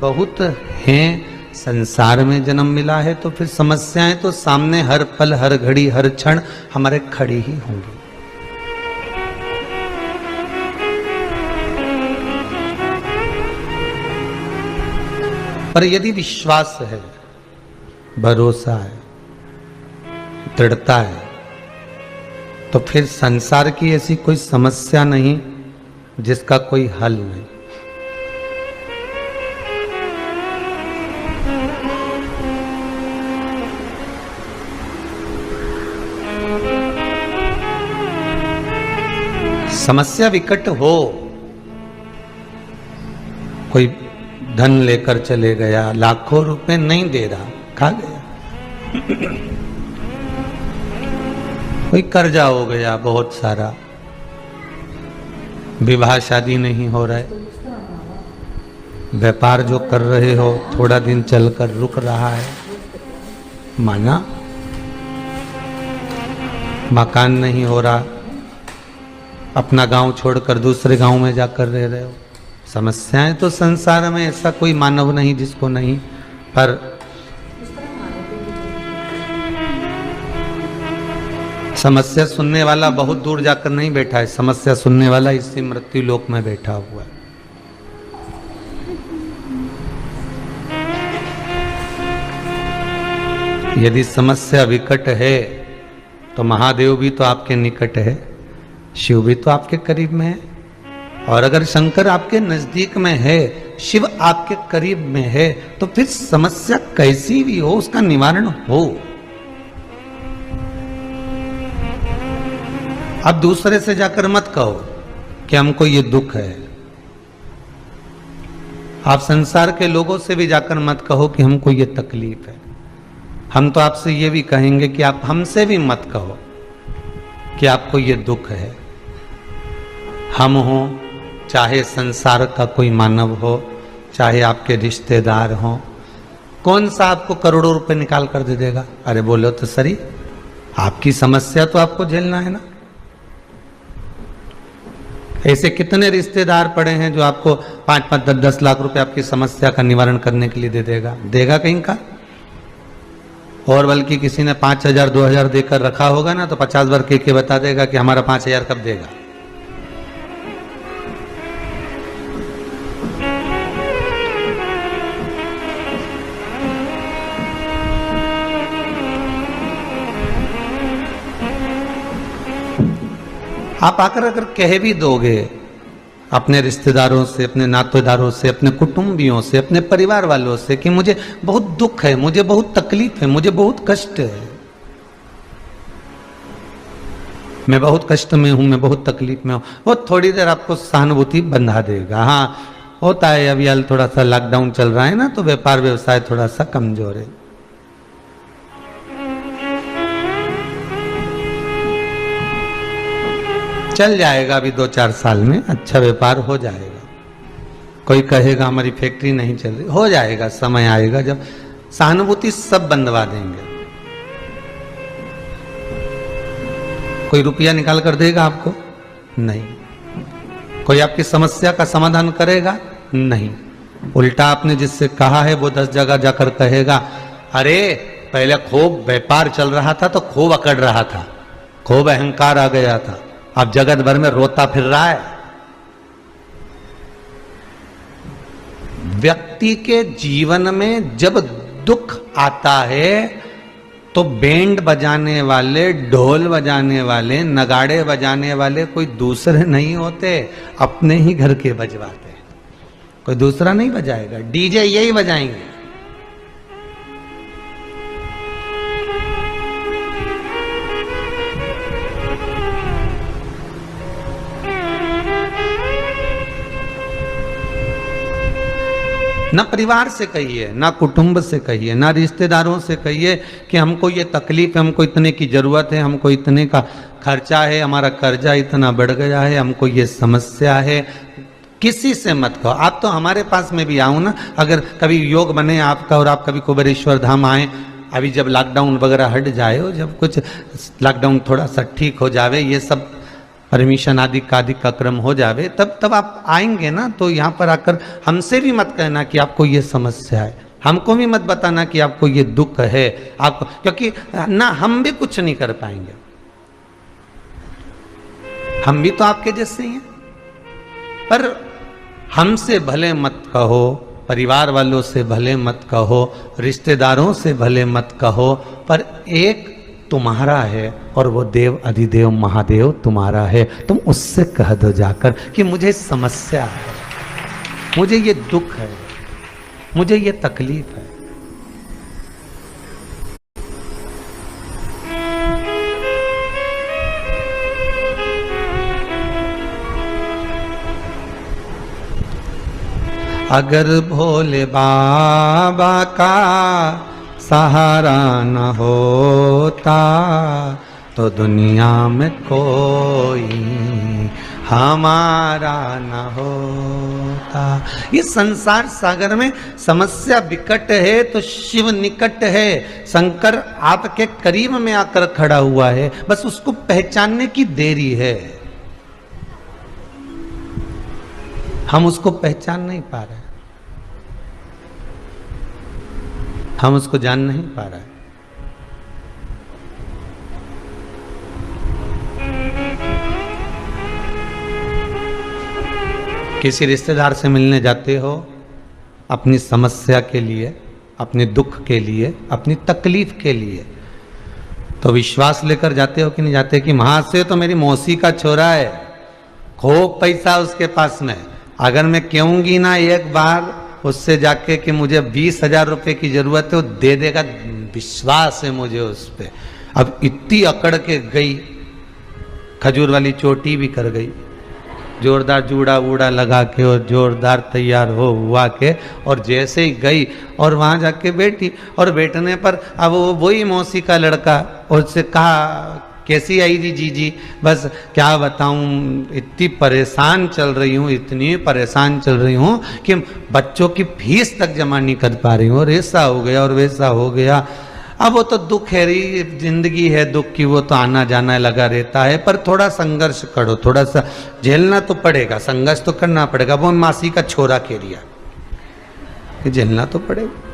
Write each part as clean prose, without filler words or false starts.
बहुत हैं, संसार में जन्म मिला है तो फिर समस्याएं तो सामने हर पल हर घड़ी हर क्षण हमारे खड़ी ही होंगी। पर यदि विश्वास है, भरोसा है, दृढ़ता है, तो फिर संसार की ऐसी कोई समस्या नहीं जिसका कोई हल नहीं। समस्या विकट हो, कोई धन लेकर चले गया, लाखों रुपए नहीं दे रहा, खा गया, कोई कर्जा हो गया बहुत सारा, विवाह शादी नहीं हो रहा है, व्यापार जो कर रहे हो थोड़ा दिन चलकर रुक रहा है, माना, मकान नहीं हो रहा, अपना गांव छोड़कर दूसरे गांव में जाकर रह रहे हो। समस्याएं तो संसार में ऐसा कोई मानव नहीं जिसको नहीं, पर समस्या सुनने वाला बहुत दूर जाकर नहीं बैठा है, समस्या सुनने वाला इसी मृत्यु लोक में बैठा हुआ है। यदि समस्या विकट है तो महादेव भी तो आपके निकट है, शिव भी तो आपके करीब में है, और अगर शंकर आपके नजदीक में है, शिव आपके करीब में है, तो फिर समस्या कैसी भी हो उसका निवारण हो। अब दूसरे से जाकर मत कहो कि हमको ये दुख है, आप संसार के लोगों से भी जाकर मत कहो कि हमको ये तकलीफ है। हम तो आपसे ये भी कहेंगे कि आप हमसे भी मत कहो कि आपको ये दुख है। हम हो, चाहे संसार का कोई मानव हो, चाहे आपके रिश्तेदार हो, कौन सा आपको करोड़ों रुपए निकाल कर दे देगा? अरे बोलो तो सही, आपकी समस्या तो आपको झेलना है ना। ऐसे कितने रिश्तेदार पड़े हैं जो आपको 5-5, 10-10 लाख रुपए आपकी समस्या का निवारण करने के लिए दे देगा? देगा कहीं का? और बल्कि किसी ने 5,000 2,000 देकर रखा होगा ना, तो 50 बार के बता देगा कि हमारा 5,000 कब देगा। आप आकर अगर कह भी दोगे अपने रिश्तेदारों से, अपने नातेदारों से, अपने कुटुंबियों से, अपने परिवार वालों से कि मुझे बहुत दुख है, मुझे बहुत तकलीफ है, मुझे बहुत कष्ट है, मैं बहुत कष्ट में हूं, मैं बहुत तकलीफ में हूं, वो थोड़ी देर आपको सहानुभूति बंधा देगा। हाँ होता है, अभी हाल थोड़ा सा लॉकडाउन चल रहा है ना, तो व्यापार व्यवसाय थोड़ा सा कमजोर है। चल जाएगा, अभी 2-4 साल में अच्छा व्यापार हो जाएगा। कोई कहेगा हमारी फैक्ट्री नहीं चल रही, हो जाएगा, समय आएगा जब सहानुभूति सब बंधवा देंगे। कोई रुपया निकाल कर देगा आपको? नहीं। कोई आपकी समस्या का समाधान करेगा? नहीं। उल्टा आपने जिससे कहा है वो 10 जगह जाकर कहेगा, अरे पहले खूब व्यापार चल रहा था तो खूब अकड़ रहा था, खूब अहंकार आ गया था, अब जगत भर में रोता फिर रहा है। व्यक्ति के जीवन में जब दुख आता है तो बैंड बजाने वाले, ढोल बजाने वाले, नगाड़े बजाने वाले कोई दूसरे नहीं होते, अपने ही घर के बजवाते। कोई दूसरा नहीं बजाएगा, डीजे यही बजाएंगे। ना परिवार से कहिए, ना कुटुंब से कहिए, ना रिश्तेदारों से कहिए कि हमको ये तकलीफ है, हमको इतने की जरूरत है, हमको इतने का खर्चा है, हमारा कर्जा इतना बढ़ गया है, हमको ये समस्या है। किसी से मत कहो। आप तो हमारे पास में भी आओ ना, अगर कभी योग बने आपका और आप कभी कुबेरेश्वर धाम आए, अभी जब लॉकडाउन वगैरह हट जाए, जब कुछ लॉकडाउन थोड़ा सा ठीक हो जावे, ये सब परमिशन आदि का क्रम हो जावे तब आप आएंगे ना, तो यहाँ पर आकर हमसे भी मत कहना कि आपको ये समस्या है, हमको भी मत बताना कि आपको ये दुख है आपको, क्योंकि ना हम भी कुछ नहीं कर पाएंगे, हम भी तो आपके जैसे ही हैं। पर हमसे भले मत कहो, परिवार वालों से भले मत कहो, रिश्तेदारों से भले मत कहो, पर एक तुम्हारा है और वो देव अधिदेव महादेव तुम्हारा है। तुम उससे कह दो जाकर कि मुझे समस्या है, मुझे ये दुख है, मुझे ये तकलीफ है। अगर भोले बाबा का सहारा न होता तो दुनिया में कोई हमारा न होता। ये संसार सागर में समस्या विकट है तो शिव निकट है, शंकर आपके करीब में आकर खड़ा हुआ है, बस उसको पहचानने की देरी है। हम उसको पहचान नहीं पा रहे, हम उसको जान नहीं पा रहे। किसी रिश्तेदार से मिलने जाते हो अपनी समस्या के लिए, अपने दुख के लिए, अपनी तकलीफ के लिए, तो विश्वास लेकर जाते हो कि नहीं जाते कि वहां से तो मेरी मौसी का छोरा है, खूब पैसा उसके पास में, अगर मैं कहूंगी ना एक बार उससे जाके कि मुझे 20,000 रुपए की जरूरत है, वो दे देगा, विश्वास है मुझे उस पर। अब इतनी अकड़ के गई, खजूर वाली चोटी भी कर गई, जोरदार जूड़ा वूड़ा लगा के और जोरदार तैयार हो हुआ के, और जैसे ही गई और वहाँ जाके बैठी, और बैठने पर अब वो वही मौसी का लड़का, और उससे कहा कैसी आई जी जी, बस क्या बताऊं, इतनी परेशान चल रही हूँ, इतनी परेशान चल रही हूँ कि बच्चों की फीस तक जमा नहीं कर पा रही हूँ, और ऐसा हो गया और वैसा हो गया। अब वो तो दुख है, रही जिंदगी है दुख की, वो तो आना जाना लगा रहता है, पर थोड़ा संघर्ष करो, थोड़ा सा झेलना तो पड़ेगा, संघर्ष तो करना पड़ेगा। वो मासी का छोरा कह रिया कि झेलना तो पड़ेगा।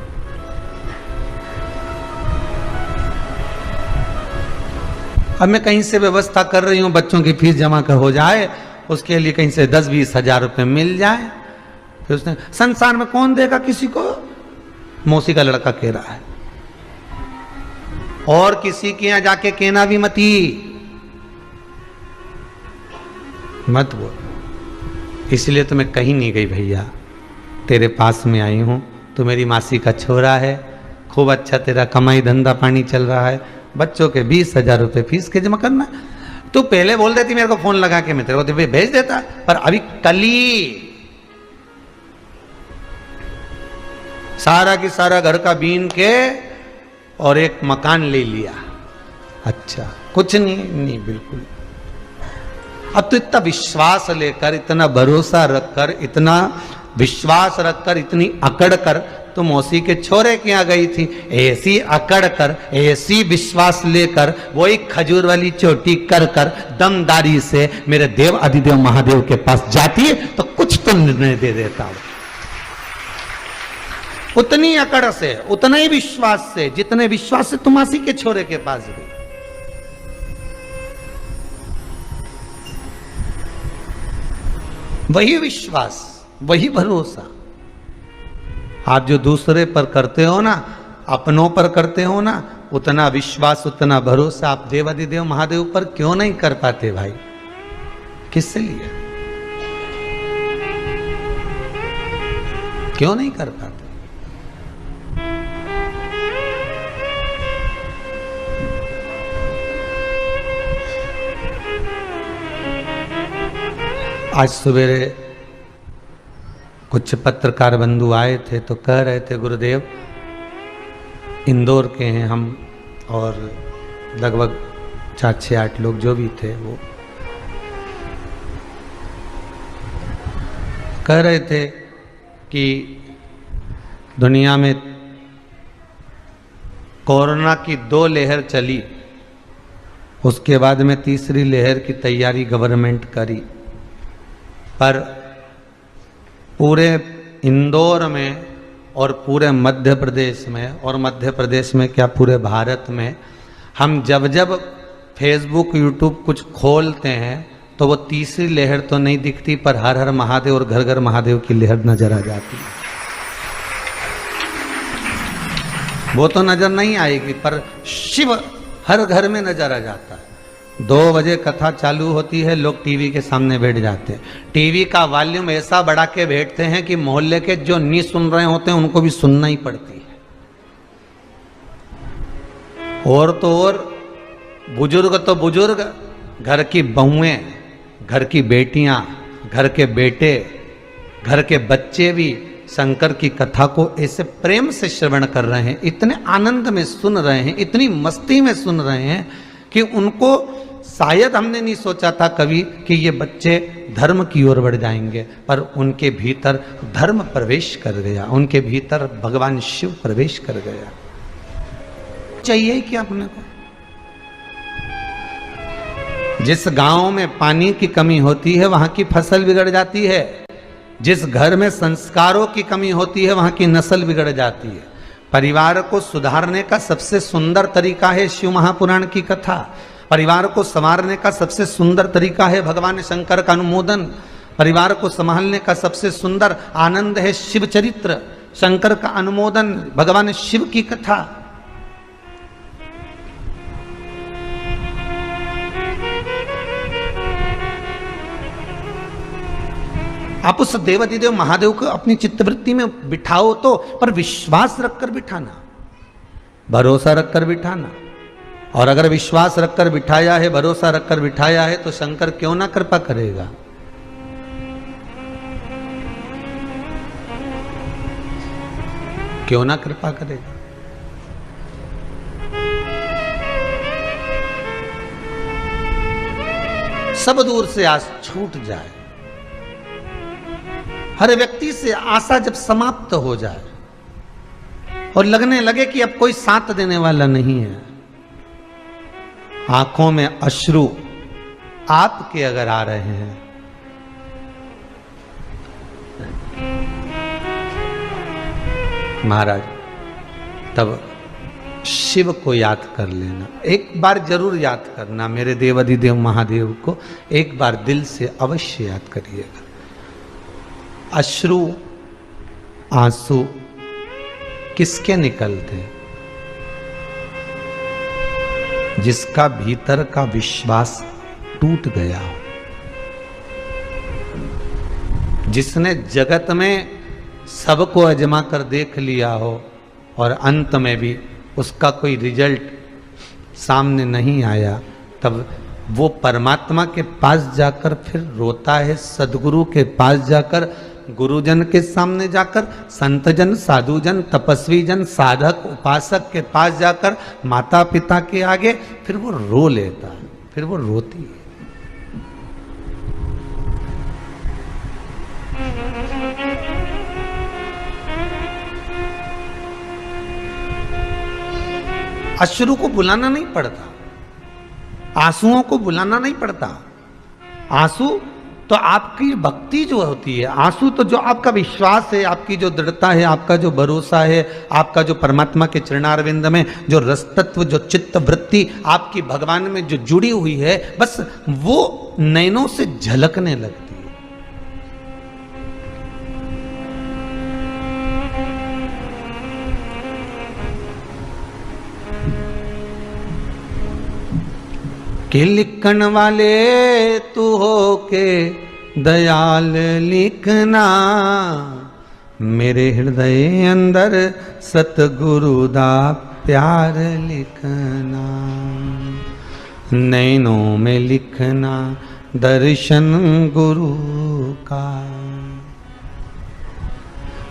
अब मैं कहीं से व्यवस्था कर रही हूँ बच्चों की फीस जमा कर हो जाए, उसके लिए कहीं से 10-20 हजार रुपए मिल जाए, फिर उसने संसार में कौन देगा किसी को, मौसी का लड़का कह रहा है। और किसी के यहां जाके कहना भी मत बोल, इसलिए तो मैं कहीं नहीं गई भैया, तेरे पास में आई हूं, तू मेरी मासी का छोरा है, खूब अच्छा तेरा कमाई धंधा पानी चल रहा है, बच्चों के 20,000 रुपए फीस के जमा करना, तो पहले बोल देती मेरे को फोन लगा के, मैं तेरे को भेज देता, पर अभी कली सारा की सारा घर का बीन के और एक मकान ले लिया। अच्छा कुछ नहीं बिल्कुल। अब तो इतना विश्वास लेकर, इतना भरोसा रखकर, इतना विश्वास रखकर, इतनी अकड़ कर तो मौसी के छोरे के यहाँ गई थी, ऐसी अकड़ कर, ऐसी विश्वास लेकर, वो एक खजूर वाली चोटी कर कर दमदारी से मेरे देव अधिदेव महादेव के पास जाती है तो कुछ तो निर्णय दे देता हूं। उतनी अकड़ से, उतना ही विश्वास से, जितने विश्वास से तुम मासी के छोरे के पास गई। वही विश्वास, वही भरोसा आप जो दूसरे पर करते हो ना, अपनों पर करते हो ना, उतना विश्वास, उतना भरोसा आप देवाधिदेव महादेव पर क्यों नहीं कर पाते भाई? किससे लिए क्यों नहीं कर पाते? आज सवेरे कुछ पत्रकार बंधु आए थे तो कह रहे थे गुरुदेव इंदौर के हैं हम, और लगभग 4-6-8 लोग जो भी थे वो कह रहे थे कि दुनिया में कोरोना की 2 लहर चली उसके बाद में तीसरी लहर की तैयारी गवर्नमेंट करी, पर पूरे इंदौर में और पूरे मध्य प्रदेश में, और मध्य प्रदेश में क्या पूरे भारत में, हम जब जब फेसबुक यूट्यूब कुछ खोलते हैं तो वो तीसरी लहर तो नहीं दिखती, पर हर हर महादेव और घर घर महादेव की लहर नजर आ जाती है। वो तो नजर नहीं आएगी, पर शिव हर घर में नजर आ जाता है। 2 बजे कथा चालू होती है, लोग टीवी के सामने बैठ जाते हैं, टीवी का वॉल्यूम ऐसा बढ़ा के बैठते हैं कि मोहल्ले के जो नहीं सुन रहे होते हैं उनको भी सुनना ही पड़ती है। और तो और बुजुर्ग तो बुजुर्ग, घर की बहुएं, घर की बेटियां, घर के बेटे, घर के बच्चे भी शंकर की कथा को ऐसे प्रेम से श्रवण कर रहे हैं, इतने आनंद में सुन रहे हैं, इतनी मस्ती में सुन रहे हैं कि उनको शायद हमने नहीं सोचा था कभी कि ये बच्चे धर्म की ओर बढ़ जाएंगे, पर उनके भीतर धर्म प्रवेश कर गया, उनके भीतर भगवान शिव प्रवेश कर गया। चाहिए क्या अपने को? जिस गांव में पानी की कमी होती है वहां की फसल बिगड़ जाती है, जिस घर में संस्कारों की कमी होती है वहां की नस्ल बिगड़ जाती है। परिवार को सुधारने का सबसे सुंदर तरीका है शिव महापुराण की कथा, परिवार को संवारने का सबसे सुंदर तरीका है भगवान शंकर का अनुमोदन, परिवार को संभालने का सबसे सुंदर आनंद है शिव चरित्र, शंकर का अनुमोदन, भगवान शिव की कथा। आप उस देवाधिदेव महादेव को अपनी चित्तवृत्ति में बिठाओ तो, पर विश्वास रखकर बिठाना, भरोसा रखकर बिठाना। और अगर विश्वास रखकर बिठाया है, भरोसा रखकर बिठाया है, तो शंकर क्यों ना कृपा करेगा। क्यों ना कृपा करेगा। सब दूर से आस छूट जाए, हर व्यक्ति से आशा जब समाप्त हो जाए और लगने लगे कि अब कोई साथ देने वाला नहीं है, आंखों में अश्रु आपके अगर आ रहे हैं, महाराज, तब शिव को याद कर लेना। एक बार जरूर याद करना, मेरे देवाधिदेव महादेव को एक बार दिल से अवश्य याद करिएगा। अश्रु आंसू किसके निकलते हैं? जिसका भीतर का विश्वास टूट गया हो, जिसने जगत में सबको आजमा कर देख लिया हो और अंत में भी उसका कोई रिजल्ट सामने नहीं आया, तब वो परमात्मा के पास जाकर फिर रोता है, सदगुरु के पास जाकर, गुरुजन के सामने जाकर, संतजन, साधुजन, तपस्वी जन, साधक, उपासक के पास जाकर, माता पिता के आगे फिर वो रो लेता है, फिर वो रोती है। अश्रु को बुलाना नहीं पड़ता, आंसुओं को बुलाना नहीं पड़ता। आंसू तो आपकी भक्ति जो होती है, आंसू तो जो आपका विश्वास है, आपकी जो दृढ़ता है, आपका जो भरोसा है, आपका जो परमात्मा के चरणारविंद में जो रस तत्व, जो चित्त वृत्ति आपकी भगवान में जो जुड़ी हुई है, बस वो नैनों से झलकने लगती है। कि लिखन वाले तू हो के दयाल लिखना, मेरे हृदय अंदर सतगुरु दा प्यार लिखना, नैनों में लिखना दर्शन गुरु का,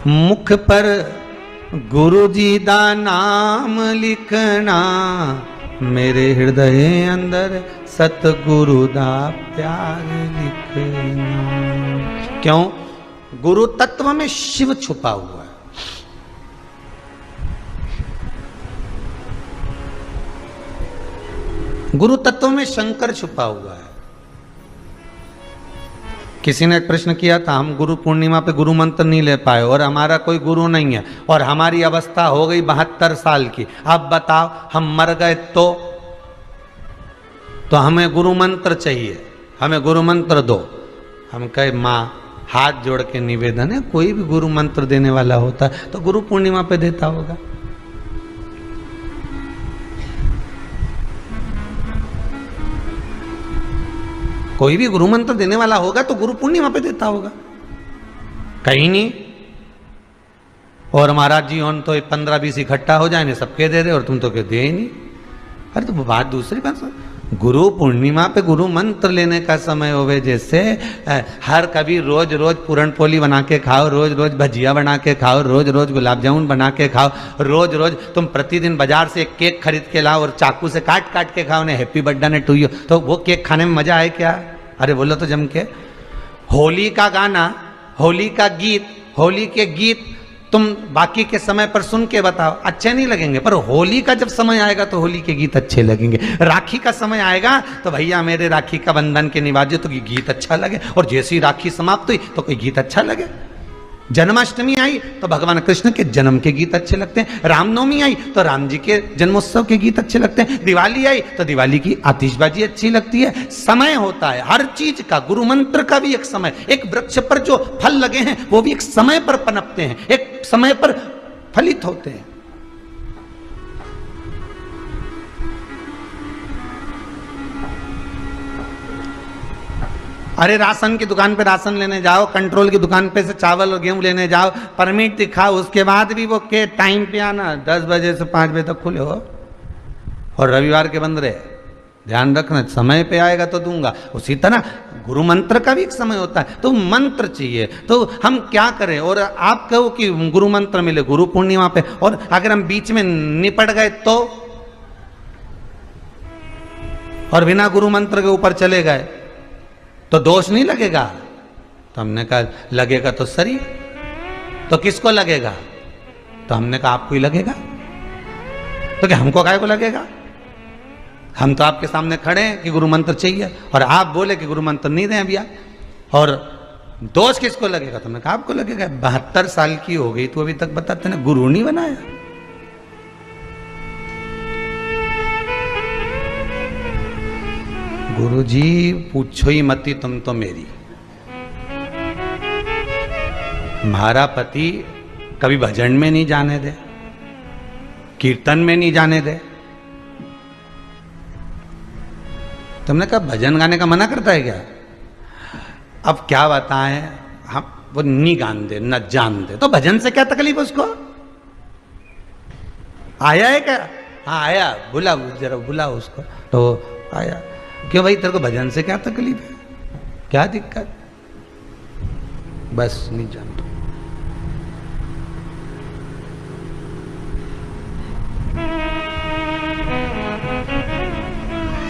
मुख पर गुरु जी दा नाम लिखना, मेरे हृदय अंदर सतगुरु दा प्यार लिखना। क्यों? गुरु तत्व में शिव छुपा हुआ है। गुरु तत्व में शंकर छुपा हुआ है। किसी ने एक प्रश्न किया था, हम गुरु पूर्णिमा पे गुरु मंत्र नहीं ले पाए और हमारा कोई गुरु नहीं है और हमारी अवस्था हो गई 72 साल की, अब बताओ हम मर गए तो हमें गुरु मंत्र चाहिए, हमें गुरु मंत्र दो। हम कहे माँ हाथ जोड़ के निवेदन है, कोई भी गुरु मंत्र देने वाला होता है तो गुरु पूर्णिमा पे देता होगा। कोई भी गुरु मंत्र देने वाला होगा तो गुरु पूर्णिमा पे देता होगा, कहीं नहीं। और महाराज जी उन तो 15-20 इकट्ठा हो जाए, सबके दे रहे और तुम तो के दे ही नहीं। अरे तो बात दूसरी बात, गुरु पूर्णिमा पे गुरु मंत्र लेने का समय होवे, जैसे हर कभी रोज रोज पूरण पोली बना के खाओ, रोज रोज भजिया बना के खाओ, रोज रोज गुलाब जामुन बना के खाओ, रोज रोज तुम प्रतिदिन बाजार से एक केक खरीद के लाओ और चाकू से काट काट के खाओ, ने हैप्पी बर्थडे ने टू यू, तो वो केक खाने में मजा आए क्या? अरे बोलो तो जम के। होली का गाना, होली का गीत, होली के गीत तुम बाकी के समय पर सुन के बताओ, अच्छे नहीं लगेंगे, पर होली का जब समय आएगा तो होली के गीत अच्छे लगेंगे। राखी का समय आएगा तो भैया मेरे राखी का बंधन के निभाजे तो गीत अच्छा लगे, और जैसी राखी समाप्त हुई तो कोई गीत अच्छा लगे। जन्माष्टमी आई तो भगवान कृष्ण के जन्म के गीत अच्छे लगते हैं, रामनवमी आई तो राम जी के जन्मोत्सव के गीत अच्छे लगते हैं, दिवाली आई तो दिवाली की आतिशबाजी अच्छी लगती है। समय होता है हर चीज का, गुरु मंत्र का भी एक समय, एक वृक्ष पर जो फल लगे हैं वो भी एक समय पर पनपते हैं, एक समय पर फलित होते हैं। अरे राशन की दुकान पे राशन लेने जाओ, कंट्रोल की दुकान पे से चावल और गेहूं लेने जाओ, परमिट दिखाओ, उसके बाद भी वो के टाइम पे आना, 10 बजे से 5 बजे तक खुले हो और रविवार के बंद रहे। ध्यान रखना, समय पे आएगा तो दूंगा। उसी तरह गुरु मंत्र का भी एक समय होता है, तो मंत्र चाहिए। तो हम क्या करें? और आप कहो कि गुरु मंत्र मिले गुरु पूर्णिमा पे, और अगर हम बीच में निपट गए तो, और बिना गुरु मंत्र के ऊपर चले गए तो दोष नहीं लगेगा? तो हमने कहा लगेगा तो सही, तो किसको लगेगा? तो हमने कहा आपको ही लगेगा। तो क्या हमको काहे को लगेगा? हम तो आपके सामने खड़े हैं कि गुरु मंत्र चाहिए और आप बोले कि गुरु मंत्र नहीं दें भैया, और दोष किसको लगेगा? तो हमने कहा आपको लगेगा। 72 साल की हो गई तो अभी तक बताते ना गुरु नहीं बनाया। गुरु जी पूछो ही मती तुम तो मेरी। हमारा पति कभी भजन में नहीं जाने दे, कीर्तन में नहीं जाने दे। तुमने कहा भजन गाने का मना करता है क्या? अब क्या बताएं, हम वो नहीं गान दे न जान दे तो भजन से क्या तकलीफ उसको? आया है क्या? हाँ आया, बुला जरा बुला उसको। तो आया, क्यों भाई तेरे को भजन से क्या तकलीफ है, क्या दिक्कत? बस नहीं जानता।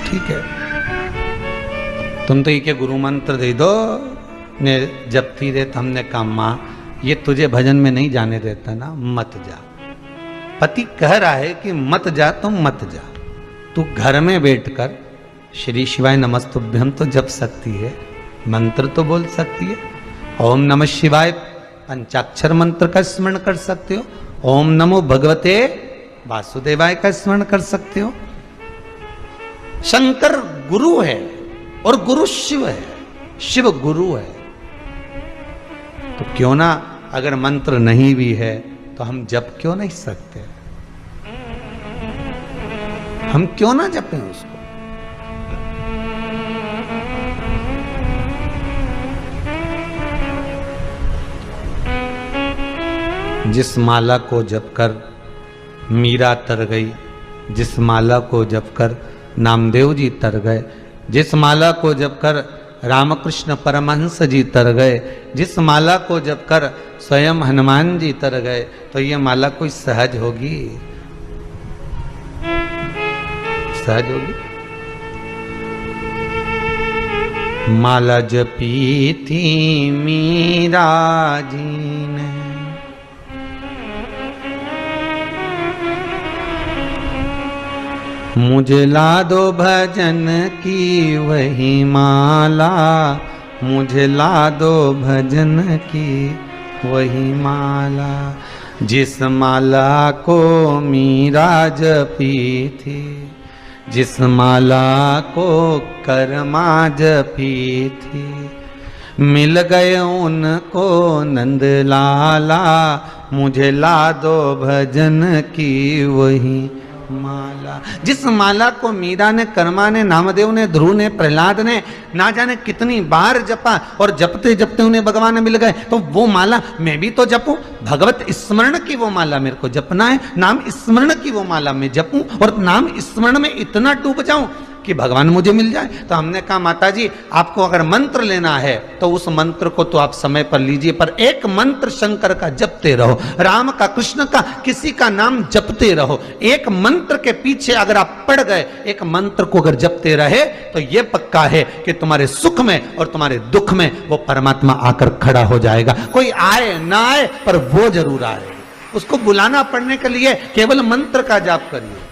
ठीक है, तुम तो ये क्या गुरु मंत्र दे दो ने जब थी दे, हमने कहा मां ये तुझे भजन में नहीं जाने देता ना, मत जा। पति कह रहा है कि मत जा तो मत जा, तू घर में बैठकर श्री शिवाय नमस्तुभ्यम तो जप सकती है, मंत्र तो बोल सकती है। ओम नमः शिवाय पंचाक्षर मंत्र का स्मरण कर सकते हो, ओम नमो भगवते वासुदेवाय का स्मरण कर सकते हो। शंकर गुरु है और गुरु शिव है, शिव गुरु है। तो क्यों ना, अगर मंत्र नहीं भी है तो हम जप क्यों नहीं सकते? हम क्यों ना जपें उसको? जिस माला को जपकर मीरा तर गई, जिस माला को जपकर नामदेव जी तर गए, जिस माला को जपकर रामकृष्ण परमहंस जी तर गए, जिस माला को जपकर स्वयं हनुमान जी तर गए, तो ये माला कोई सहज होगी? सहज होगी? माला जपी थी मीरा जी ने, मुझे ला दो भजन की वही माला, मुझे ला दो भजन की वही माला, जिस माला को मीरा जपी थी, जिस माला को कर्मा जपी थी, मिल गए उनको नंद लाला, मुझे ला दो भजन की वही माला। जिस माला को मीरा ने, कर्मा ने, नामदेव ने, ध्रुव ने, प्रहलाद ने ना जाने कितनी बार जपा और जपते जपते उन्हें भगवान मिल गए, तो वो माला मैं भी तो जपूं। भगवत स्मरण की वो माला मेरे को जपना है, नाम स्मरण की वो माला मैं जपूं और नाम स्मरण में इतना डूब जाऊं कि भगवान मुझे मिल जाए। तो हमने कहा माता जी आपको अगर मंत्र लेना है तो उस मंत्र को तो आप समय पर लीजिए, पर एक मंत्र शंकर का जपते रहो, राम का, कृष्ण का, किसी का नाम जपते रहो। एक मंत्र के पीछे अगर आप पड़ गए, एक मंत्र को अगर जपते रहे तो यह पक्का है कि तुम्हारे सुख में और तुम्हारे दुख में वो परमात्मा आकर खड़ा हो जाएगा। कोई आए ना आए पर वो जरूर आए। उसको बुलाना पड़ने के लिए केवल मंत्र का जाप करिए।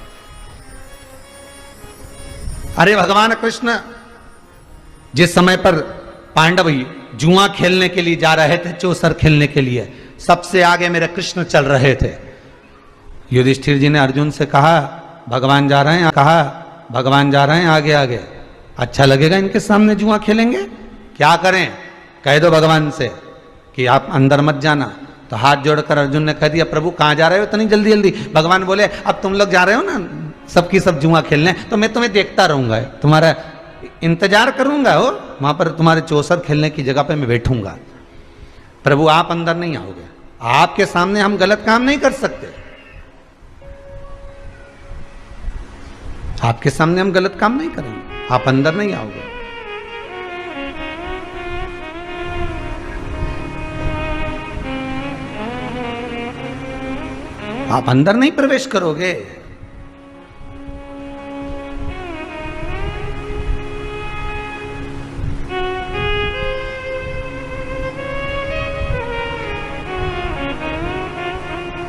अरे भगवान कृष्ण जिस समय पर पांडव जुआ खेलने के लिए जा रहे थे, चौसर खेलने के लिए, सबसे आगे मेरे कृष्ण चल रहे थे। युधिष्ठिर जी ने अर्जुन से कहा भगवान जा रहे हैं, कहा भगवान जा रहे हैं आगे आगे, अच्छा लगेगा इनके सामने जुआ खेलेंगे, क्या करें? कह दो भगवान से कि आप अंदर मत जाना। तो हाथ जोड़कर अर्जुन ने कह दिया प्रभु कहां जा रहे हो इतनी जल्दी जल्दी? भगवान बोले अब तुम लोग जा रहे हो ना सबकी सब जुआ खेलने, तो मैं तुम्हें देखता रहूंगा, तुम्हारा इंतजार करूंगा, हो वहां पर तुम्हारे चौसर खेलने की जगह पे मैं बैठूंगा। प्रभु आप अंदर नहीं आओगे, आपके सामने हम गलत काम नहीं कर सकते, आपके सामने हम गलत काम नहीं करेंगे, आप अंदर नहीं आओगे। आप अंदर नहीं प्रवेश करोगे।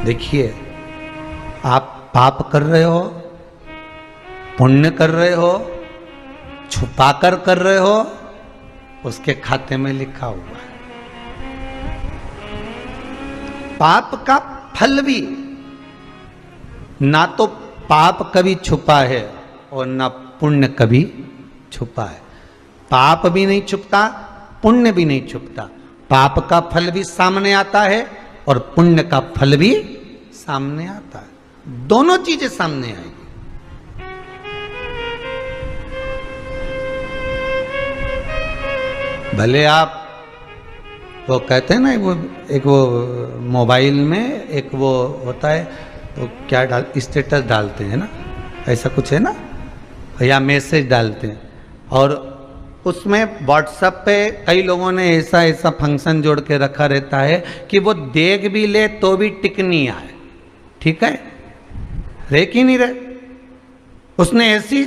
देखिए आप पाप कर रहे हो, पुण्य कर रहे हो, छुपाकर कर रहे हो, उसके खाते में लिखा हुआ है। पाप का फल भी, ना तो पाप कभी छुपा है और ना पुण्य कभी छुपा है। पाप भी नहीं छुपता, पुण्य भी नहीं छुपता। पाप का फल भी सामने आता है और पुण्य का फल भी सामने आता है, दोनों चीजें सामने आएगी। भले आप वो कहते हैं ना एक वो मोबाइल में एक वो होता है तो क्या स्टेटस डालते हैं ना, ऐसा कुछ है ना, या मैसेज डालते हैं, और उसमें व्हाट्सएप पे कई लोगों ने ऐसा ऐसा फंक्शन जोड़ के रखा रहता है कि वो देख भी ले तो भी टिक नहीं आए, ठीक है, देख ही नहीं रहे। उसने ऐसी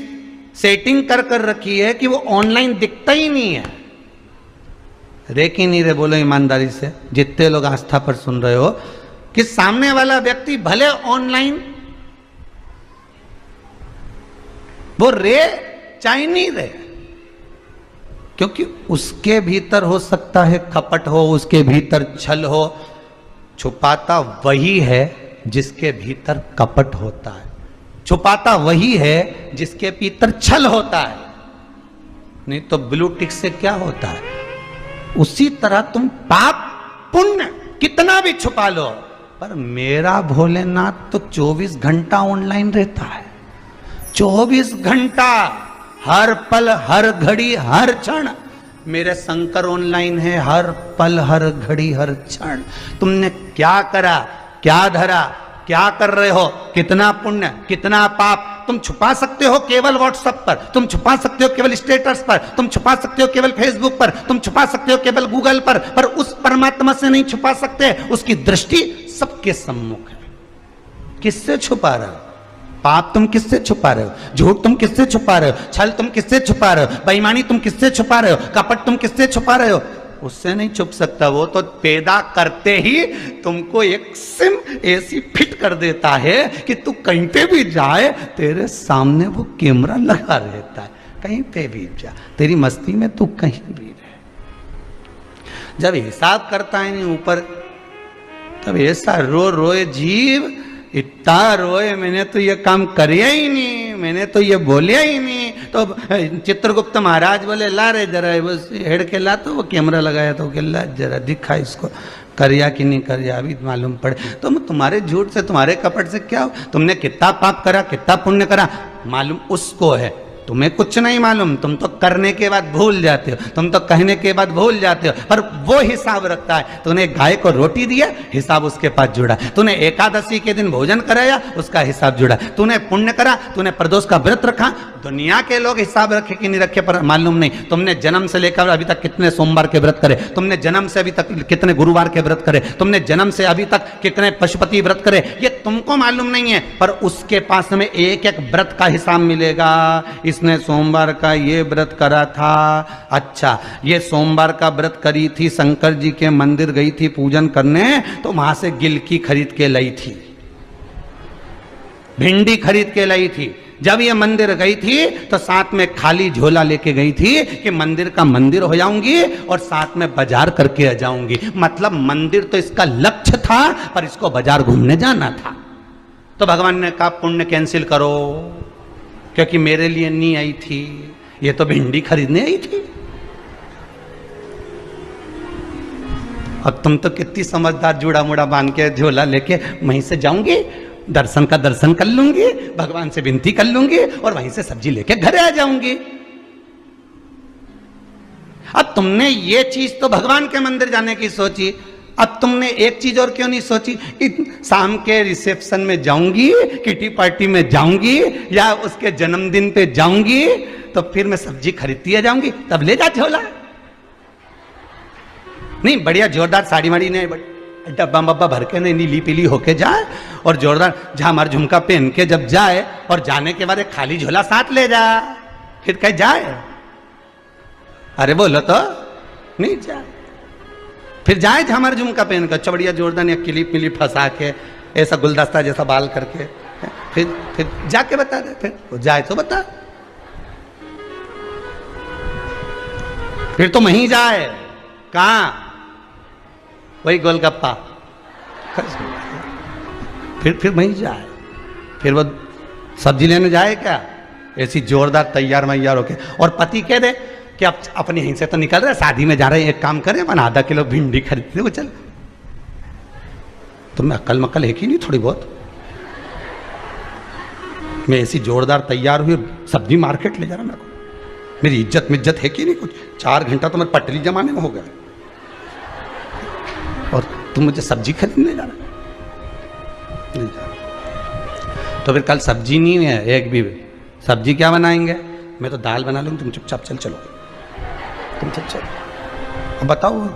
सेटिंग कर कर रखी है कि वो ऑनलाइन दिखता ही नहीं है, देख ही नहीं रहे। बोलो ईमानदारी से, जितने लोग आस्था पर सुन रहे हो, कि सामने वाला व्यक्ति भले ऑनलाइन वो रे चाहे नहीं रहे, क्योंकि उसके भीतर हो सकता है कपट हो, उसके भीतर छल हो। छुपाता वही है जिसके भीतर कपट होता है, छुपाता वही है जिसके भीतर छल होता है। नहीं तो ब्लू टिक से क्या होता है? उसी तरह तुम पाप पुण्य कितना भी छुपा लो, पर मेरा भोलेनाथ तो 24 घंटा ऑनलाइन रहता है, 24 घंटा, हर पल, हर घड़ी, हर क्षण मेरे शंकर ऑनलाइन है, हर पल, हर घड़ी, हर क्षण। तुमने क्या करा, क्या धरा, क्या कर रहे हो, कितना पुण्य, कितना पाप तुम छुपा सकते हो केवल व्हाट्सएप पर, तुम छुपा सकते हो केवल स्टेटस पर, तुम छुपा सकते हो केवल फेसबुक पर, तुम छुपा सकते हो केवल गूगल पर उस परमात्मा से नहीं छुपा सकते। उसकी दृष्टि सबके सम्मुख है। किससे छुपा रहे हो? पाप तुम किससे छुपा रहे हो? झूठ तुम किससे छुपा रहे हो? छल तुम किससे छुपा रहे हो? बेईमानी तुम किससे छुपा रहे हो? कपट तुम किससे छुपा रहे हो? उससे नहीं छुप सकता। वो तो पैदा करते ही तुमको एक सिम ऐसी फिट कर देता है कि तू कहीं पे भी जाए तेरे सामने वो कैमरा लगा रहता है, कहीं पे भी जा, तेरी मस्ती में तू कहीं भी रहे। जब हिसाब करता है नहीं ऊपर, तब ऐसा रोए जीव, इतना रोए मैंने तो ये काम करिया ही नहीं, मैंने तो ये बोलिया ही नहीं। तो चित्रगुप्त महाराज बोले ला रे जरा बस हेड के ला, तो वो कैमरा लगाया तो ला जरा दिखा इसको करिया कि नहीं करिया, अभी मालूम पड़े। तो तुम्हारे झूठ से तुम्हारे कपट से क्या हो, तुमने कितना पाप करा कितना पुण्य करा मालूम उसको है, तुम्हें कुछ नहीं मालूम। तुम तो करने के बाद भूल जाते हो, तुम तो कहने के बाद भूल जाते हो, पर वो हिसाब रखता है। तूने गाय को रोटी दिया, हिसाब उसके पास जुड़ा। तूने एकादशी के दिन भोजन कराया, उसका हिसाब जुड़ा। तूने पुण्य करा, तूने प्रदोष का व्रत रखा, दुनिया के लोग हिसाब रखे कि नहीं रखे पर मालूम नहीं। तुमने जन्म से लेकर अभी तक कितने सोमवार के व्रत करे, तुमने जन्म से अभी तक कितने गुरुवार के व्रत करे, तुमने जन्म से अभी तक कितने पशुपति व्रत करे, ये तुमको मालूम नहीं है। पर उसके पास में एक एक व्रत का हिसाब मिलेगा। इसने सोमवार का ये व्रत करा था, अच्छा ये सोमवार का व्रत करी थी, शंकर जी के मंदिर गई थी पूजन करने, तो वहां से गिलकी खरीद के लाई थी, भिंडी खरीद के लाई थी। जब ये मंदिर गई थी तो साथ में खाली झोला लेके गई थी कि मंदिर का मंदिर हो जाऊंगी और साथ में बाजार करके आ जाऊंगी। मतलब मंदिर तो इसका लक्ष्य था, पर इसको बाजार घूमने जाना था। तो भगवान ने कहा पुण्य कैंसिल करो, क्योंकि मेरे लिए नहीं आई थी, ये तो भिंडी खरीदने आई थी। अब तुम तो कितनी समझदार, जूड़ा मुड़ा बांध के झोला लेके वहीं से जाऊंगी, दर्शन का दर्शन कर लूंगी, भगवान से विनती कर लूंगी और वहीं से सब्जी लेके घर आ जाऊंगी। अब तुमने ये चीज तो भगवान के मंदिर जाने की सोची, अब तुमने एक चीज और क्यों नहीं सोची कि शाम के रिसेप्शन में जाऊंगी, किटी पार्टी में जाऊंगी, या उसके जन्मदिन पे जाऊंगी, तो फिर मैं सब्जी खरीदती आ जाऊंगी, तब ले जा झोला। नहीं, बढ़िया जोरदार साड़ी वाड़ी नहीं, डब्बा बब्बा भर के नहीं, नीली पीली होके जाए और जोरदार झामर झुमका पहन के जब जाए, और जाने के बाद एक खाली झोला साथ ले जा, फिर कहीं जाए। अरे बोलो तो नहीं जाए, फिर जाए झामर झुमका पहन कर, चबड़िया जोरदार या क्लिप मिलिप फंसा के, ऐसा गुलदस्ता जैसा बाल करके, फिर जाके बता दे, फिर जाए तो बता, फिर तो वहीं जाए। कहाँ? वही गोलगप्पा, फिर वहीं जाए। फिर वो सब्जी लेने जाए क्या, ऐसी जोरदार तैयार मैयार होके, और पति कह दे कि अब अपने यहीं से तो निकल रहे, शादी में जा रहे हैं, एक काम करें अपन आधा किलो भिंडी खरीदते वो चल। तुम्हें अक्ल मक्ल है कि नहीं थोड़ी बहुत? मैं ऐसी जोरदार तैयार हुई सब्जी मार्केट ले जा रहा, मेरे को मेरी इज्जत मिज्जत है कि नहीं कुछ? 4 घंटा तो मेरे पटरी जमाने में हो गया और तुम मुझे सब्जी खरीदने जा रहा। तो फिर कल सब्जी नहीं है, एक भी सब्जी क्या बनाएंगे? मैं तो दाल बना लूँगी, तुम चुपचाप चल चलो, तुम चल। अब बताओ,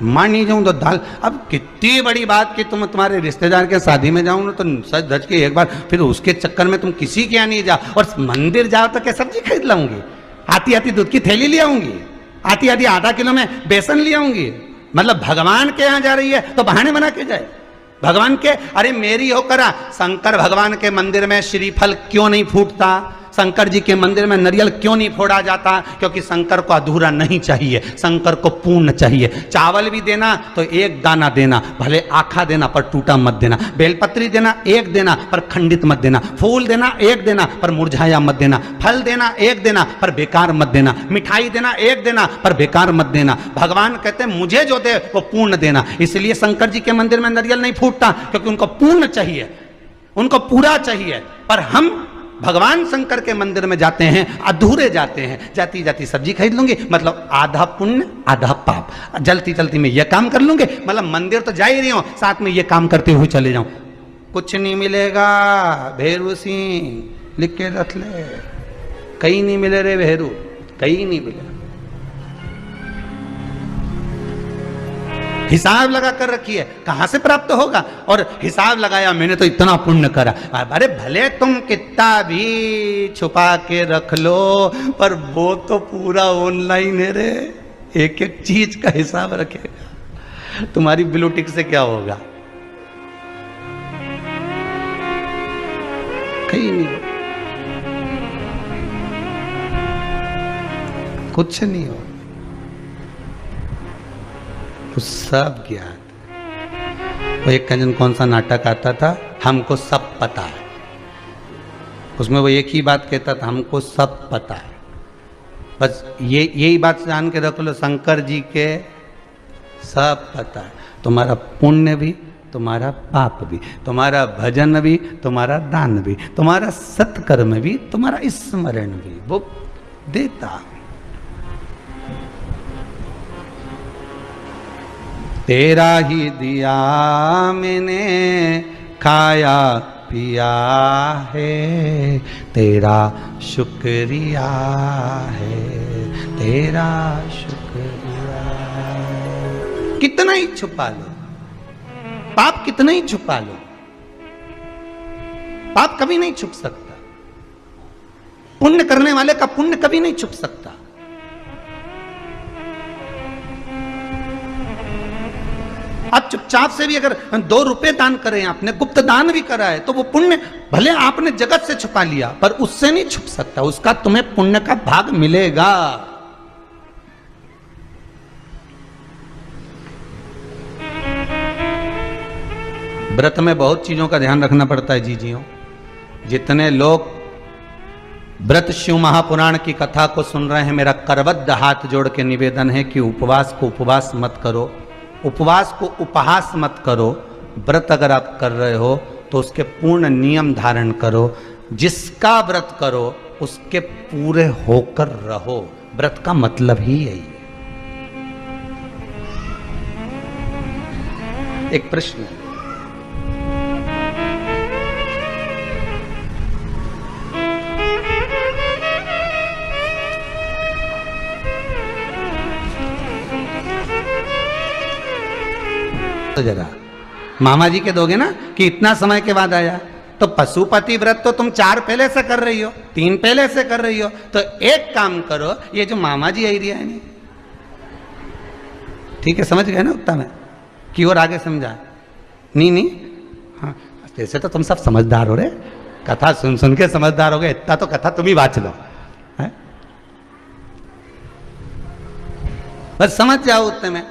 मान नहीं जाऊँ तो दाल। अब कितनी बड़ी बात कि तुम तुम्हारे रिश्तेदार के शादी में जाऊँ ना, तो सच धज के एक बार, फिर उसके चक्कर में तुम किसी के यहाँ नहीं जाओ, और मंदिर जाओ तो क्या सब्जी खरीद लाऊंगी? आती आती दूध की थैली ले आऊंगी, आती आती आधा किलो में बेसन ले आऊंगी। मतलब भगवान के यहाँ जा रही है तो बहाने बना के जाए भगवान के। अरे मेरी हो करा, शंकर भगवान के मंदिर में श्रीफल क्यों नहीं फूटता? शंकर जी के मंदिर में नारियल क्यों नहीं फोड़ा जाता? क्योंकि शंकर को अधूरा नहीं चाहिए, शंकर को पूर्ण चाहिए। चावल भी देना तो एक दाना देना, भले आखा देना पर टूटा मत देना। बेलपत्री देना एक देना पर खंडित मत देना। फूल देना एक देना पर मुरझाया मत देना। फल देना एक देना पर बेकार मत देना। मिठाई देना एक देना पर बेकार मत देना। भगवान कहते हैं मुझे जो दे वो पूर्ण देना। इसलिए शंकर जी के मंदिर में नारियल नहीं फूटता, क्योंकि उनको पूर्ण चाहिए, उनको पूरा चाहिए। पर हम भगवान शंकर के मंदिर में जाते हैं, अधूरे जाते हैं। जाती जाती सब्जी खरीद लूंगी, मतलब आधा पुण्य आधा पाप। जल्दी जल्दी में ये काम कर लूंगी, मतलब मंदिर तो जा ही रही हूं, साथ में ये काम करते हुए चले जाऊं। कुछ नहीं मिलेगा भेरू सिंह, लिख के रख ले। कहीं नहीं मिले रे भेरू, कहीं नहीं मिले। हिसाब लगा कर रखी है, कहां से प्राप्त होगा? और हिसाब लगाया मैंने तो इतना पुण्य करा। अरे भले तुम कितना भी छुपा के रख लो, पर वो तो पूरा ऑनलाइन है रे। एक एक चीज का हिसाब रखेगा। तुम्हारी ब्लू टिक से क्या होगा? कहीं नहीं, कुछ नहीं हो, तो सब ज्ञात। वो एक कंजन कौन सा नाटक आता था, हमको सब पता है, उसमें वो एक ही बात कहता था, हमको सब पता है। बस यही बात जान के रख लो, शंकर जी के सब पता है। तुम्हारा पुण्य भी, तुम्हारा पाप भी, तुम्हारा भजन भी, तुम्हारा दान भी, तुम्हारा सत्कर्म भी, तुम्हारा स्मरण भी, वो देता। तेरा ही दिया मैंने खाया पिया है, तेरा शुक्रिया है, तेरा शुक्रिया। कितना ही छुपा लो पाप, कितना ही छुपा लो, पाप कभी नहीं छुप सकता। पुण्य करने वाले का पुण्य कभी नहीं छुप सकता। आप चुपचाप से भी अगर 2 रुपए दान करें, आपने गुप्त दान भी करा है, तो वो पुण्य भले आपने जगत से छुपा लिया, पर उससे नहीं छुप सकता, उसका तुम्हें पुण्य का भाग मिलेगा। व्रत में बहुत चीजों का ध्यान रखना पड़ता है जीजियों। जितने लोग व्रत शिव महापुराण की कथा को सुन रहे हैं, मेरा करबद्ध हाथ जोड़ के निवेदन है कि उपवास को उपवास मत करो, उपवास को उपहास मत करो। व्रत अगर आप कर रहे हो तो उसके पूर्ण नियम धारण करो। जिसका व्रत करो उसके पूरे होकर रहो। व्रत का मतलब ही यही है। एक प्रश्न है, तो जरा मामा जी के दोगे ना कि इतना समय के बाद आया, तो पशुपति व्रत तो तुम 4 पहले से कर रही हो, 3 पहले से कर रही हो, तो एक काम करो, ये जो मामा जी आइडिया है नहीं, ठीक है, समझ गए ना उत्तम है कि और आगे समझा नहीं। हाँ, जैसे तो तुम सब समझदार हो रहे, कथा सुन सुन के समझदार हो गए, इतना तो कथा तुम ही बाँच लो है? बस समझ जाओ उत्तम है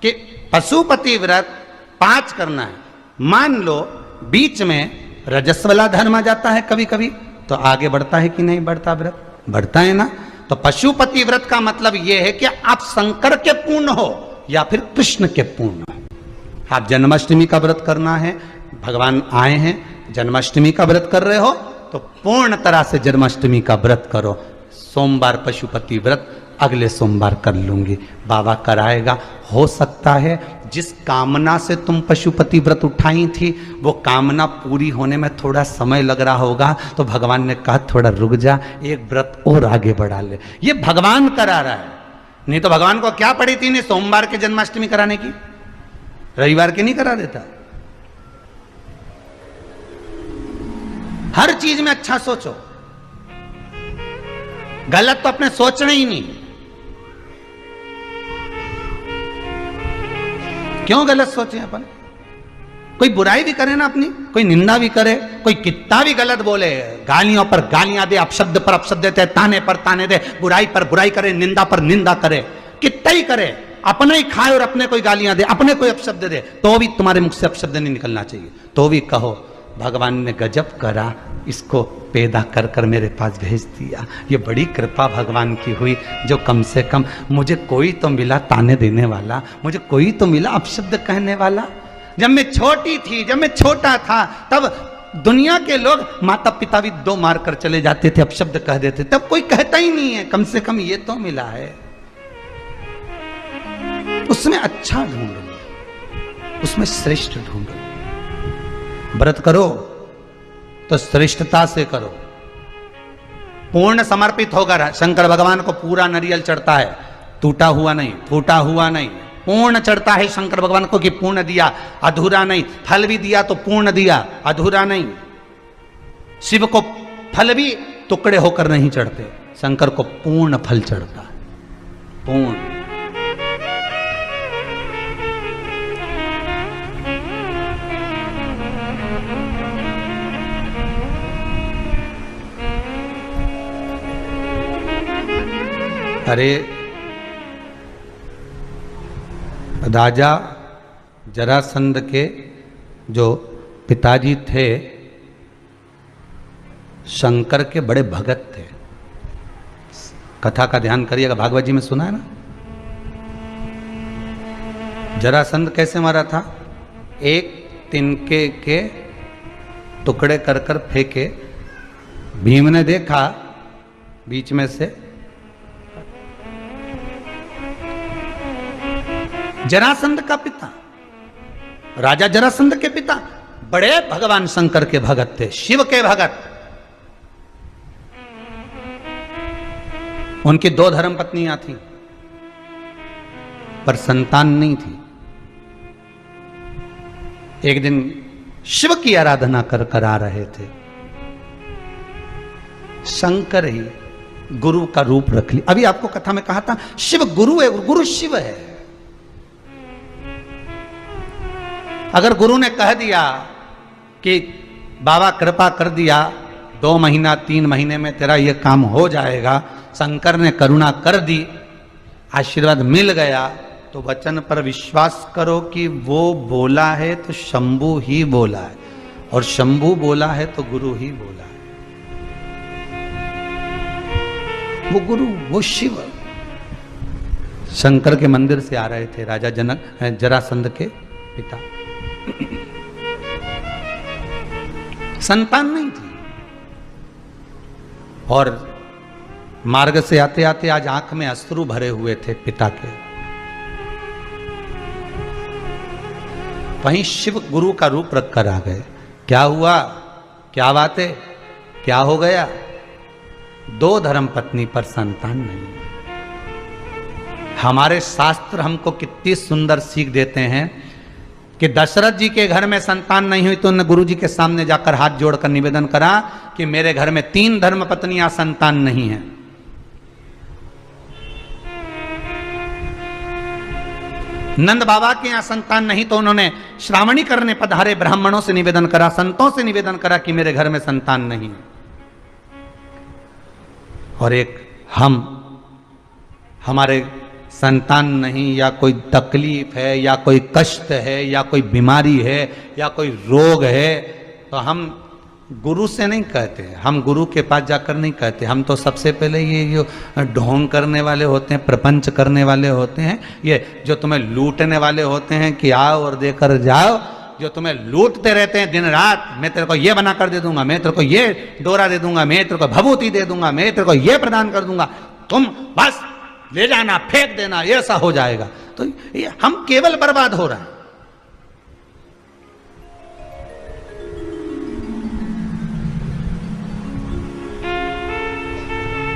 कि पशुपति व्रत 5 करना है। मान लो बीच में रजस वाला धर्म आ जाता है कभी कभी, तो आगे बढ़ता है कि नहीं बढ़ता? व्रत बढ़ता है ना। तो पशुपति व्रत का मतलब यह है कि आप शंकर के पूर्ण हो या फिर कृष्ण के पूर्ण हो। आप जन्माष्टमी का व्रत करना है, भगवान आए हैं, जन्माष्टमी का व्रत कर रहे हो तो पूर्ण तरह से जन्माष्टमी का व्रत करो। सोमवार पशुपति व्रत अगले सोमवार कर लूंगी, बाबा कराएगा। हो सकता है जिस कामना से तुम पशुपति व्रत उठाई थी वो कामना पूरी होने में थोड़ा समय लग रहा होगा, तो भगवान ने कहा थोड़ा रुक जा, एक व्रत और आगे बढ़ा ले। ये भगवान करा रहा है, नहीं तो भगवान को क्या पड़ी थी ने सोमवार के जन्माष्टमी कराने की, रविवार के नहीं करा देता। हर चीज में अच्छा सोचो, गलत तो अपने सोचना ही नहीं। क्यों गलत सोचे अपन? कोई बुराई भी करे ना अपनी, कोई निंदा भी करे, कोई कितना भी गलत बोले, गालियों पर गालियां दे, अपशब्द पर अपशब्द देते, ताने पर ताने दे, बुराई पर बुराई करे, निंदा पर निंदा करे, कितना ही करे, अपने ही खाए और अपने कोई गालियां दे, अपने कोई अपशब्द दे, तो भी तुम्हारे मुख से अपशब्द नहीं निकलना चाहिए। तो भी कहो भगवान ने गजब करा, इसको पैदा कर कर मेरे पास भेज दिया। ये बड़ी कृपा भगवान की हुई, जो कम से कम मुझे कोई तो मिला ताने देने वाला, मुझे कोई तो मिला अपशब्द कहने वाला। जब मैं छोटी थी, जब मैं छोटा था, तब दुनिया के लोग माता पिता भी 2 मार कर चले जाते थे, अपशब्द कह देते, तब कोई कहता ही नहीं है। कम से कम ये तो मिला है। उसमें अच्छा ढूंढो, उसमें श्रेष्ठ ढूंढो। व्रत करो तो श्रेष्ठता से करो, पूर्ण समर्पित होकर। शंकर भगवान को पूरा नारियल चढ़ता है, टूटा हुआ नहीं, फूटा हुआ नहीं, पूर्ण चढ़ता है शंकर भगवान को कि पूर्ण दिया, अधूरा नहीं। फल भी दिया तो पूर्ण दिया, अधूरा नहीं। शिव को फल भी टुकड़े होकर नहीं चढ़ते, शंकर को पूर्ण फल चढ़ता, पूर्ण। अरे राजा जरासंध के जो पिताजी थे शंकर के बड़े भगत थे। कथा का ध्यान करिएगा, भागवत जी में सुना है ना। जरासंध कैसे मारा था? एक तिनके के टुकड़े कर कर फेंके, भीम ने देखा बीच में से, जरासंध का पिता, राजा जरासंध के पिता बड़े भगवान शंकर के भगत थे, शिव के भगत। उनकी 2 धर्मपत्नियां थीं, पर संतान नहीं थी। एक दिन शिव की आराधना कर कर आ रहे थे, शंकर ही गुरु का रूप रख ली। अभी आपको कथा में कहा था शिव गुरु है, गुरु शिव है। अगर गुरु ने कह दिया कि बाबा कृपा कर दिया, 2 महीना 3 महीने में तेरा यह काम हो जाएगा, शंकर ने करुणा कर दी, आशीर्वाद मिल गया, तो वचन पर विश्वास करो कि वो बोला है तो शंभू ही बोला है, और शंभू बोला है तो गुरु ही बोला है। वो गुरु, वो शिव शंकर के मंदिर से आ रहे थे, राजा जनक जरासंध के पिता। संतान नहीं थी, और मार्ग से आते आते आज आंख में अश्रु भरे हुए थे पिता के। वहीं शिव गुरु का रूप रखकर आ गए। क्या हुआ, क्या बात है, क्या हो गया? 2 धर्मपत्नी पर संतान नहीं। हमारे शास्त्र हमको कितनी सुंदर सीख देते हैं कि दशरथ जी के घर में संतान नहीं हुई तो उन्होंने गुरु जी के सामने जाकर हाथ जोड़कर निवेदन करा कि मेरे घर में 3 धर्मपत्नियां संतान नहीं है। नंद बाबा के यहां संतान नहीं तो उन्होंने श्रावणी करने पधारे ब्राह्मणों से निवेदन करा, संतों से निवेदन करा कि मेरे घर में संतान नहीं है। और एक हमारे संतान नहीं, या कोई तकलीफ है, या कोई कष्ट है, या कोई बीमारी है, या कोई रोग है, तो हम गुरु से नहीं कहते, हम गुरु के पास जाकर नहीं कहते। हम तो सबसे पहले ये जो ढोंग करने वाले होते हैं, प्रपंच करने वाले होते हैं, ये जो तुम्हें लूटने वाले होते हैं कि आओ और देकर जाओ, जो तुम्हें लूटते रहते हैं दिन रात, मैं तेरे को ये बना कर दे दूंगा, मैं तेरे को ये डोरा दे दूंगा, मैं तेरे को भभूति दे दूंगा, मैं तेरे को ये प्रदान कर दूंगा, तुम बस ले जाना, फेंक देना, ऐसा हो जाएगा। तो ये हम केवल बर्बाद हो रहे हैं।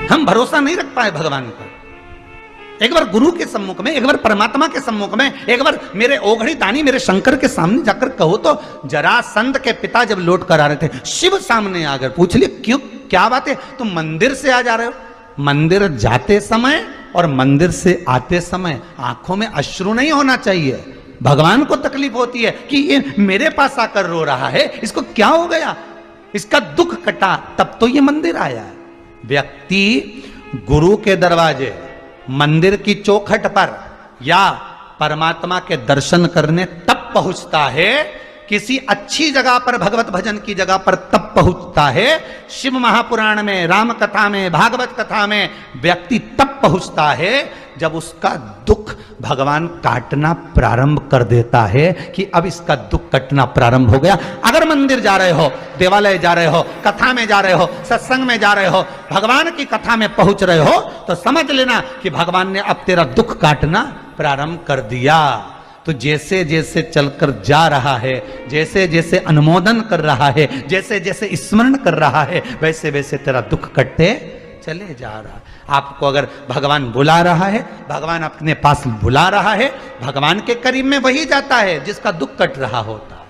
हम भरोसा नहीं रख पाए भगवान पर। एक बार गुरु के सम्मुख में, एक बार परमात्मा के सम्मुख में, एक बार मेरे ओघड़ी दानी मेरे शंकर के सामने जाकर कहो तो। जरासंध के पिता जब लौट कर आ रहे थे, शिव सामने आकर पूछ लिए क्यों, क्या बात है, तुम मंदिर से आ जा रहे हो? मंदिर जाते समय और मंदिर से आते समय आंखों में अश्रु नहीं होना चाहिए। भगवान को तकलीफ होती है कि ये मेरे पास आकर रो रहा है, इसको क्या हो गया, इसका दुख कटा, तब तो ये मंदिर आया है। व्यक्ति गुरु के दरवाजे, मंदिर की चौखट पर या परमात्मा के दर्शन करने तब पहुंचता है, किसी अच्छी जगह पर, भगवत भजन की जगह पर तब पहुंचता है। शिव महापुराण में, राम कथा में, भागवत कथा में व्यक्ति तब पहुंचता है जब उसका दुख भगवान काटना प्रारंभ कर देता है कि अब इसका दुख कटना प्रारंभ हो गया। अगर मंदिर जा रहे हो, देवालय जा रहे हो, कथा में जा रहे हो, सत्संग में जा रहे हो, भगवान की कथा में पहुंच रहे हो, तो समझ लेना कि भगवान ने अब तेरा दुख काटना प्रारंभ कर दिया। तो जैसे जैसे चलकर जा रहा है, जैसे जैसे अनुमोदन कर रहा है, जैसे जैसे स्मरण कर रहा है, वैसे वैसे तेरा दुख कटते चले जा रहा है। आपको अगर भगवान बुला रहा है, भगवान अपने पास बुला रहा है, भगवान के करीब में वही जाता है जिसका दुख कट रहा होता है।